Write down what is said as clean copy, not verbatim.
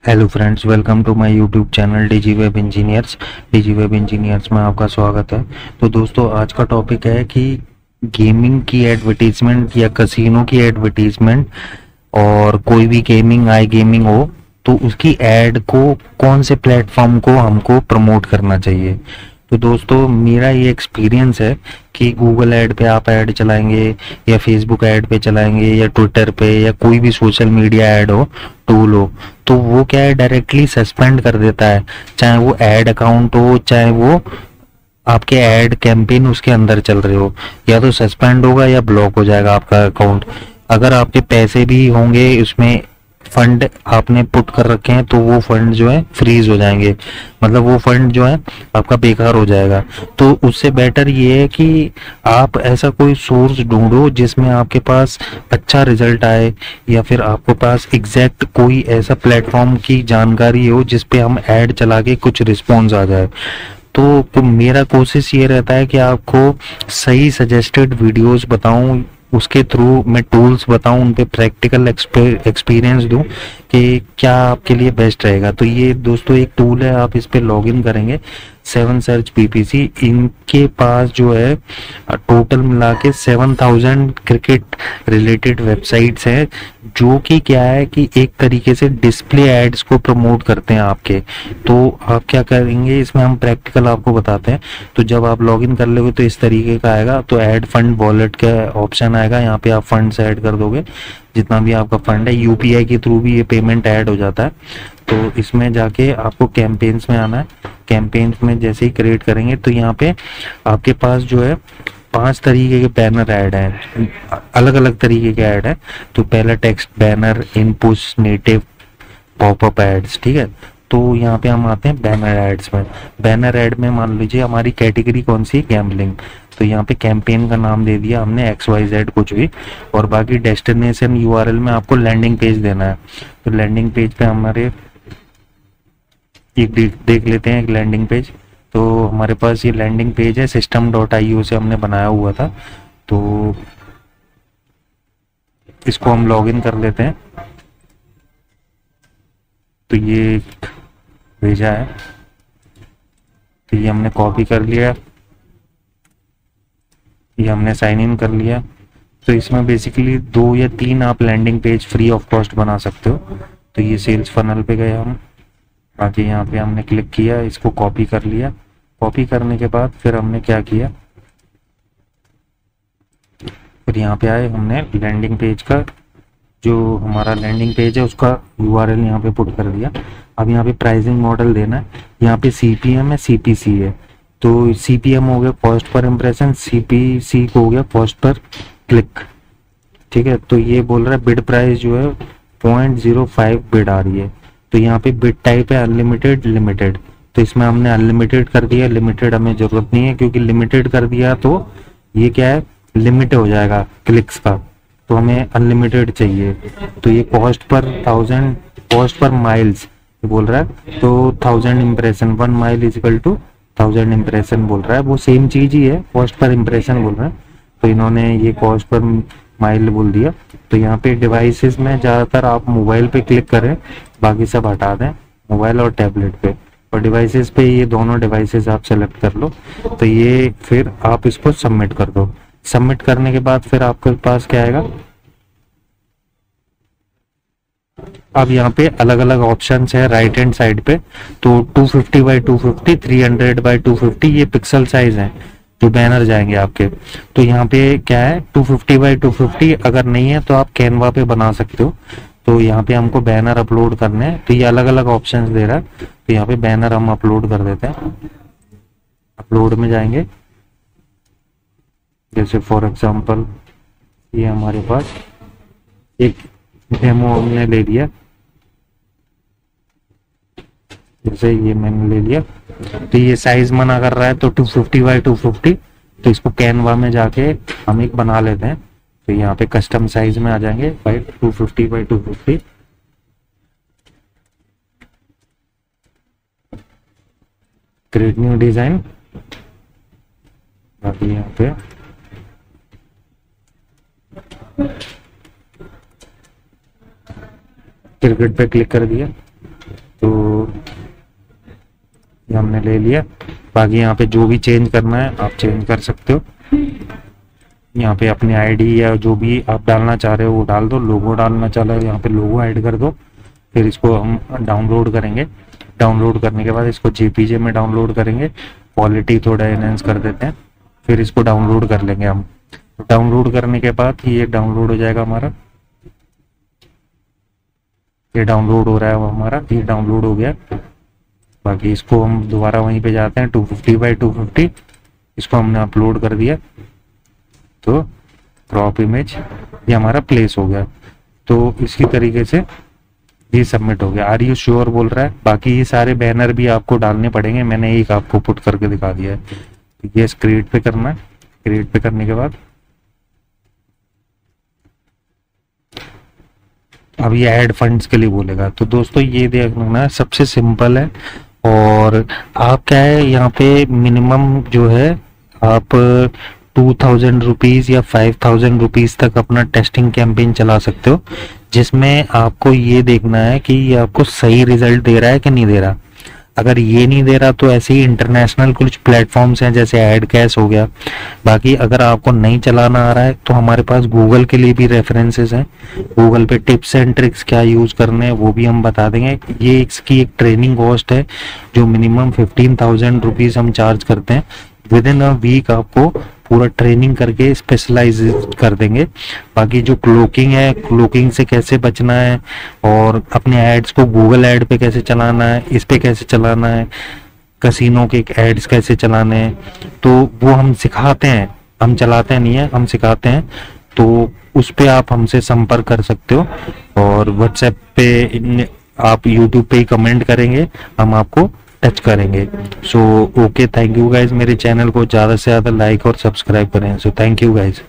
Hello friends, welcome to my YouTube channel DG web engineers. DG web engineers में आपका स्वागत है। तो दोस्तों, आज का टॉपिक है कि गेमिंग की एडवर्टीजमेंट या कसिनो की एडवर्टीजमेंट और कोई भी गेमिंग आई गेमिंग हो तो उसकी एड को कौन से प्लेटफॉर्म को हमको प्रमोट करना चाहिए। तो दोस्तों, मेरा ये एक्सपीरियंस है कि गूगल ऐड पे आप ऐड चलाएंगे या फेसबुक ऐड पे चलाएंगे या ट्विटर पे या कोई भी सोशल मीडिया ऐड हो, टूल हो, तो वो क्या है, डायरेक्टली सस्पेंड कर देता है। चाहे वो ऐड अकाउंट हो, चाहे वो आपके ऐड कैंपेन उसके अंदर चल रहे हो, या तो सस्पेंड होगा या ब्लॉक हो जाएगा आपका अकाउंट। अगर आपके पैसे भी होंगे उसमें, फंड आपने पुट कर रखे हैं, तो वो फंड जो है फ्रीज हो जाएंगे, मतलब वो फंड जो है आपका बेकार हो जाएगा। तो उससे बेटर ये है कि आप ऐसा कोई सोर्स ढूंढो जिसमें आपके पास अच्छा रिजल्ट आए, या फिर आपके पास एग्जैक्ट कोई ऐसा प्लेटफॉर्म की जानकारी हो जिस पे हम ऐड चला के कुछ रिस्पॉन्स आ जाए। तो मेरा कोशिश ये रहता है कि आपको सही सजेस्टेड वीडियोस बताऊं, उसके थ्रू मैं टूल्स बताऊं, उन पे प्रैक्टिकल एक्सपीरियंस दूं कि क्या आपके लिए बेस्ट रहेगा। तो ये दोस्तों एक टूल है, आप इस पे लॉगिन करेंगे, 7 सर्च पीपीसी। इनके पास जो है टोटल मिला के 7000 क्रिकेट रिलेटेड वेबसाइट्स हैं, जो कि क्या है कि एक तरीके से डिस्प्ले एड्स को प्रमोट करते हैं आपके। तो आप क्या करेंगे, इसमें हम प्रैक्टिकल आपको बताते हैं। तो जब आप लॉगिन कर लोगे तो इस तरीके का आएगा, तो ऐड फंड वॉलेट का ऑप्शन आएगा, यहाँ पे आप फंड ऐड कर दोगे जितना भी आपका फंड है। यूपीआई के थ्रू भी ये पेमेंट ऐड हो जाता है। तो इसमें जाके आपको कैंपेन्स में आना है। कैंपेन्स में जैसे ही क्रिएट करेंगे तो यहाँ पे आपके पास जो है 5 तरीके के बैनर ऐड हैं, अलग अलग तरीके के ऐड हैं। तो पहला text banner, inputs, native, popup ads, ठीक है। तो यहाँ पे हम आते हैं बैनर एड्स में। बैनर एड में मान लीजिए हमारी कैटेगरी कौन सी है, गैम्बलिंग। तो यहाँ पे कैंपेन का नाम दे दिया हमने XYZ कुछ भी, और बाकी डेस्टिनेशन यूआरएल में आपको लैंडिंग पेज देना है। तो लैंडिंग पेज पे हमारे एक देख लेते हैं एक लैंडिंग पेज। तो हमारे पास ये लैंडिंग पेज है, system.io से हमने बनाया हुआ था। तो इसको हम लॉगिन कर लेते हैं। तो ये भेजा है, तो ये हमने कॉपी कर लिया, ये हमने साइन इन कर लिया। तो इसमें बेसिकली 2 या 3 आप landing page free of cost बना सकते हो। तो ये सेल्स फनल पे गए हम, आगे यहाँ पे हमने क्लिक किया, इसको कॉपी कर लिया। कॉपी करने के बाद फिर हमने क्या किया, फिर यहाँ पे आए, हमने लैंडिंग पेज का जो हमारा लैंडिंग पेज है उसका यूआरएल यहाँ पे पुट कर दिया। अब यहाँ पे प्राइसिंग मॉडल देना है, यहाँ पे सीपीएम है, सीपीसी है। तो सीपीएम हो गया कॉस्ट पर इम्प्रेशन, सीपीसी को हो गया कॉस्ट पर क्लिक, ठीक है। तो ये बोल रहा है बिड प्राइस जो है 0.05 बिड आ रही है। तो यहाँ पे बिड टाइप है अनलिमिटेड, लिमिटेड। तो इसमें हमने अनलिमिटेड कर दिया, लिमिटेड हमें जरूरत नहीं है, क्योंकि लिमिटेड कर दिया तो ये क्या है, लिमिट हो जाएगा क्लिक्स का। तो हमें अनलिमिटेड चाहिए। तो ये cost per 1000, cost per miles बोल रहा है, तो 1000 impression, 1 mile is equal to 1000 impression बोल रहा है। वो सेम चीज ही है, कॉस्ट पर इम्प्रेशन बोल रहा है। तो इन्होंने ये कॉस्ट पर माइल बोल दिया। तो यहाँ पे डिवाइसेस में ज़्यादातर आप मोबाइल पे क्लिक करें, बाकी सब हटा दें, मोबाइल और टैबलेट पे। और डिवाइसेस पे ये दोनों डिवाइसेस आप सेलेक्ट कर लो। तो ये फिर आप इसको सबमिट कर दो। सबमिट करने के बाद फिर आपके पास क्या आएगा, अब यहाँ पे अलग अलग ऑप्शंस है राइट हैंड साइड पे। तो 250 बाई 250, 300 बाई 250 ये पिक्सल साइज है जो बैनर जाएंगे आपके। तो यहाँ पे क्या है, 250 बाई 250 अगर नहीं है तो आप कैनवा पे बना सकते हो। तो यहाँ पे हमको बैनर अपलोड करने हैं, तो ये अलग अलग ऑप्शंस दे रहा है। तो यहाँ पे बैनर हम अपलोड कर देते हैं। अपलोड में जाएंगे, जैसे फॉर एग्जाम्पल ये हमारे पास एक डेमो हमने ले लिया, जैसे ये मैंने ले लिया। तो ये साइज मना कर रहा है, तो 250 बाई 250। तो इसको कैनवा में जाके हम एक बना लेते हैं। तो यहाँ पे कस्टम साइज में आ जाएंगे, 250 बाई 250। क्रिएट न्यू डिजाइन, बाकी यहाँ पे क्रिकेट पे क्लिक कर दिया। तो ये हमने ले लिया। बाकी यहाँ पे जो भी चेंज करना है आप चेंज कर सकते हो। यहाँ पे अपनी आईडी या जो भी आप डालना चाह रहे हो वो डाल दो। लोगो डालना चाह रहे हो यहाँ पे लोगो ऐड कर दो। फिर इसको हम डाउनलोड करेंगे। डाउनलोड करने के बाद इसको जेपीजे में डाउनलोड करेंगे। क्वालिटी थोड़ा एनहेंस कर देते हैं, फिर इसको डाउनलोड कर लेंगे हम। डाउनलोड करने के बाद ये डाउनलोड हो जाएगा हमारा। ये डाउनलोड हो रहा है हमारा, ये डाउनलोड हो गया। बाकी इसको हम दोबारा वहीं पे जाते हैं 250x250, इसको हमने अपलोड कर दिया। तो क्रॉप इमेज ये हमारा प्लेस हो गया। तो इसी तरीके से ये सबमिट हो गया। आर यू श्योर बोल रहा है। बाकी ये सारे बैनर भी आपको डालने पड़ेंगे, मैंने एक आपको पुट करके दिखा दिया है। ये क्रिएट पे करना है। क्रिएट पे करने के बाद अब ये ऐड फंड्स के लिए बोलेगा। तो दोस्तों ये देखना सबसे सिंपल है। और आप क्या है यहाँ पे मिनिमम जो है आप 2000 रुपीज या 5000 रुपीज तक अपना टेस्टिंग कैंपेन चला सकते हो, जिसमें आपको ये देखना है कि ये आपको सही रिजल्ट दे रहा है कि नहीं दे रहा। अगर ये नहीं दे रहा तो ऐसे ही इंटरनेशनल कुछ प्लेटफॉर्म्स हैं जैसे ऐड कैश हो गया। बाकी अगर आपको नहीं चलाना आ रहा है तो हमारे पास गूगल के लिए भी रेफरेंसेस हैं। गूगल पे टिप्स एंड ट्रिक्स क्या यूज करने हैं वो भी हम बता देंगे। ये इसकी एक ट्रेनिंग कॉस्ट है जो मिनिमम 15,000 रुपीज हम चार्ज करते हैं। विद इन अ वीक आपको पूरा ट्रेनिंग करके स्पेशलाइज कर देंगे। बाकी जो क्लोकिंग है, क्लोकिंग से कैसे बचना है और अपने एड्स को गूगल ऐड पे कैसे चलाना है, इस पे कैसे चलाना है, कसिनो के एड्स कैसे चलाने हैं, तो वो हम सिखाते हैं। हम चलाते नहीं है, हम सिखाते हैं। तो उस पे आप हमसे संपर्क कर सकते हो। और व्हाट्सएप पे आप यूट्यूब पे ही कमेंट करेंगे, हम आपको टच करेंगे। So okay, thank you guys. मेरे चैनल को ज़्यादा से ज़्यादा लाइक और सब्सक्राइब करें। So thank you guys.